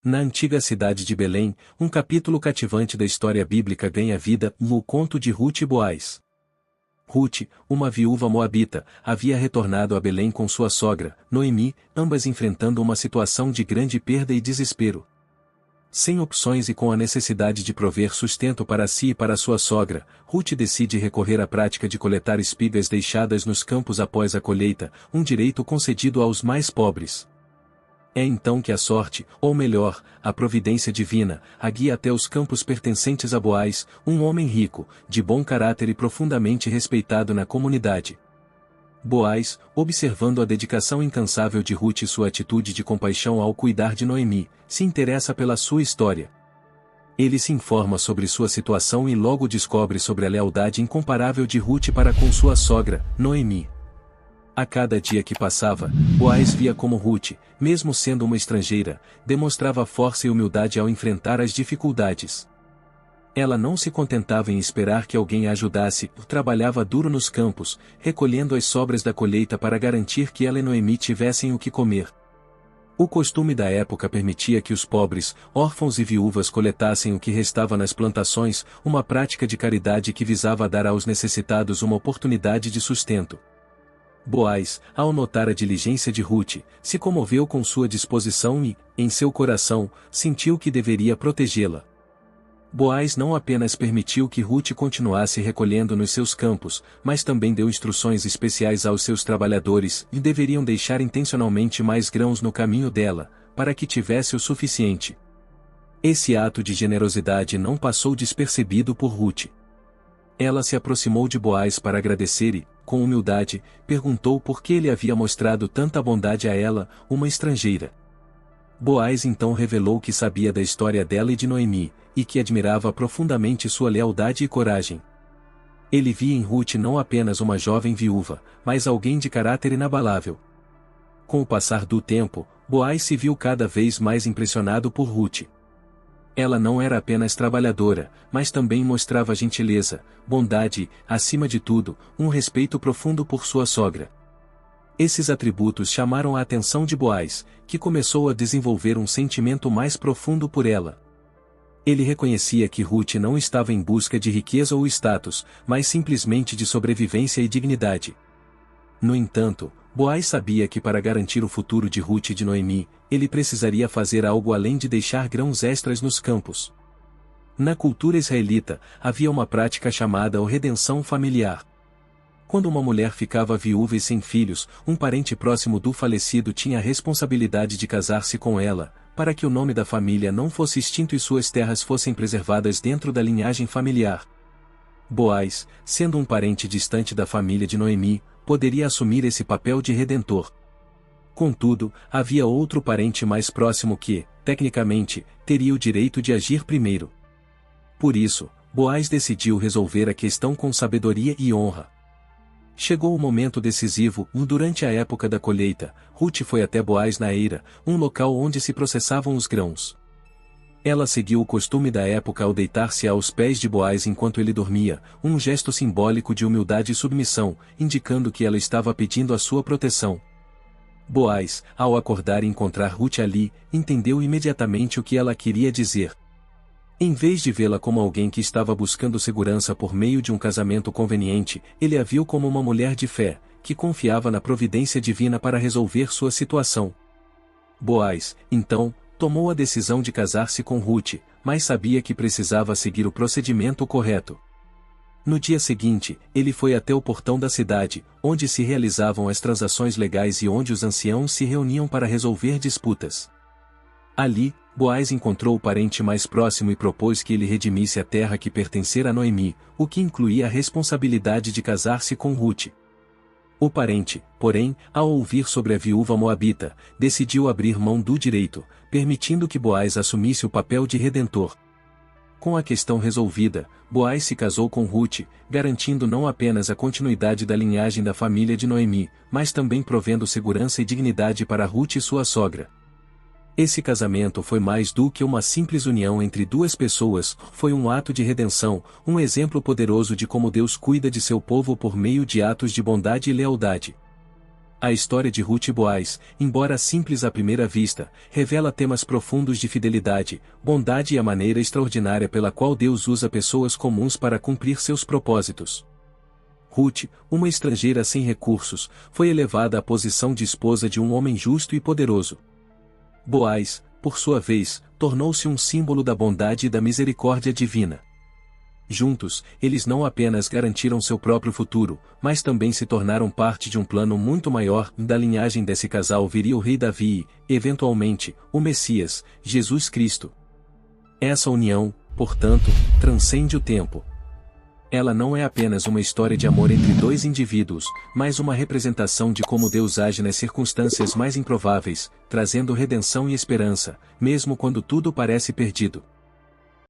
Na antiga cidade de Belém, um capítulo cativante da história bíblica ganha vida no conto de Ruth e Boaz. Ruth, uma viúva moabita, havia retornado a Belém com sua sogra, Noemi, ambas enfrentando uma situação de grande perda e desespero. Sem opções e com a necessidade de prover sustento para si e para sua sogra, Ruth decide recorrer à prática de coletar espigas deixadas nos campos após a colheita, um direito concedido aos mais pobres. É então que a sorte, ou melhor, a providência divina, a guia até os campos pertencentes a Boaz, um homem rico, de bom caráter e profundamente respeitado na comunidade. Boaz, observando a dedicação incansável de Ruth e sua atitude de compaixão ao cuidar de Noemi, se interessa pela sua história. Ele se informa sobre sua situação e logo descobre sobre a lealdade incomparável de Ruth para com sua sogra, Noemi. A cada dia que passava, Boaz via como Ruth, mesmo sendo uma estrangeira, demonstrava força e humildade ao enfrentar as dificuldades. Ela não se contentava em esperar que alguém a ajudasse, trabalhava duro nos campos, recolhendo as sobras da colheita para garantir que ela e Noemi tivessem o que comer. O costume da época permitia que os pobres, órfãos e viúvas coletassem o que restava nas plantações, uma prática de caridade que visava dar aos necessitados uma oportunidade de sustento. Boaz, ao notar a diligência de Ruth, se comoveu com sua disposição e, em seu coração, sentiu que deveria protegê-la. Boaz não apenas permitiu que Ruth continuasse recolhendo nos seus campos, mas também deu instruções especiais aos seus trabalhadores e deveriam deixar intencionalmente mais grãos no caminho dela, para que tivesse o suficiente. Esse ato de generosidade não passou despercebido por Ruth. Ela se aproximou de Boaz para agradecer e, com humildade, perguntou por que ele havia mostrado tanta bondade a ela, uma estrangeira. Boaz então revelou que sabia da história dela e de Noemi, e que admirava profundamente sua lealdade e coragem. Ele via em Ruth não apenas uma jovem viúva, mas alguém de caráter inabalável. Com o passar do tempo, Boaz se viu cada vez mais impressionado por Ruth. Ela não era apenas trabalhadora, mas também mostrava gentileza, bondade e, acima de tudo, um respeito profundo por sua sogra. Esses atributos chamaram a atenção de Boaz, que começou a desenvolver um sentimento mais profundo por ela. Ele reconhecia que Ruth não estava em busca de riqueza ou status, mas simplesmente de sobrevivência e dignidade. No entanto, Boaz sabia que para garantir o futuro de Ruth e de Noemi, ele precisaria fazer algo além de deixar grãos extras nos campos. Na cultura israelita, havia uma prática chamada redenção familiar. Quando uma mulher ficava viúva e sem filhos, um parente próximo do falecido tinha a responsabilidade de casar-se com ela, para que o nome da família não fosse extinto e suas terras fossem preservadas dentro da linhagem familiar. Boaz, sendo um parente distante da família de Noemi, poderia assumir esse papel de redentor. Contudo, havia outro parente mais próximo que, tecnicamente, teria o direito de agir primeiro. Por isso, Boaz decidiu resolver a questão com sabedoria e honra. Chegou o momento decisivo, durante a época da colheita, Ruth foi até Boaz na eira, um local onde se processavam os grãos. Ela seguiu o costume da época ao deitar-se aos pés de Boaz enquanto ele dormia, um gesto simbólico de humildade e submissão, indicando que ela estava pedindo a sua proteção. Boaz, ao acordar e encontrar Ruth ali, entendeu imediatamente o que ela queria dizer. Em vez de vê-la como alguém que estava buscando segurança por meio de um casamento conveniente, ele a viu como uma mulher de fé, que confiava na providência divina para resolver sua situação. Boaz, então, tomou a decisão de casar-se com Ruth, mas sabia que precisava seguir o procedimento correto. No dia seguinte, ele foi até o portão da cidade, onde se realizavam as transações legais e onde os anciãos se reuniam para resolver disputas. Ali, Boaz encontrou o parente mais próximo e propôs que ele redimisse a terra que pertencera a Noemi, o que incluía a responsabilidade de casar-se com Ruth. O parente, porém, ao ouvir sobre a viúva moabita, decidiu abrir mão do direito, permitindo que Boaz assumisse o papel de redentor. Com a questão resolvida, Boaz se casou com Ruth, garantindo não apenas a continuidade da linhagem da família de Noemi, mas também provendo segurança e dignidade para Ruth e sua sogra. Esse casamento foi mais do que uma simples união entre duas pessoas, foi um ato de redenção, um exemplo poderoso de como Deus cuida de seu povo por meio de atos de bondade e lealdade. A história de Ruth e Boaz, embora simples à primeira vista, revela temas profundos de fidelidade, bondade e a maneira extraordinária pela qual Deus usa pessoas comuns para cumprir seus propósitos. Ruth, uma estrangeira sem recursos, foi elevada à posição de esposa de um homem justo e poderoso. Boaz, por sua vez, tornou-se um símbolo da bondade e da misericórdia divina. Juntos, eles não apenas garantiram seu próprio futuro, mas também se tornaram parte de um plano muito maior. Da linhagem desse casal viria o rei Davi e, eventualmente, o Messias, Jesus Cristo. Essa união, portanto, transcende o tempo. Ela não é apenas uma história de amor entre dois indivíduos, mas uma representação de como Deus age nas circunstâncias mais improváveis, trazendo redenção e esperança, mesmo quando tudo parece perdido.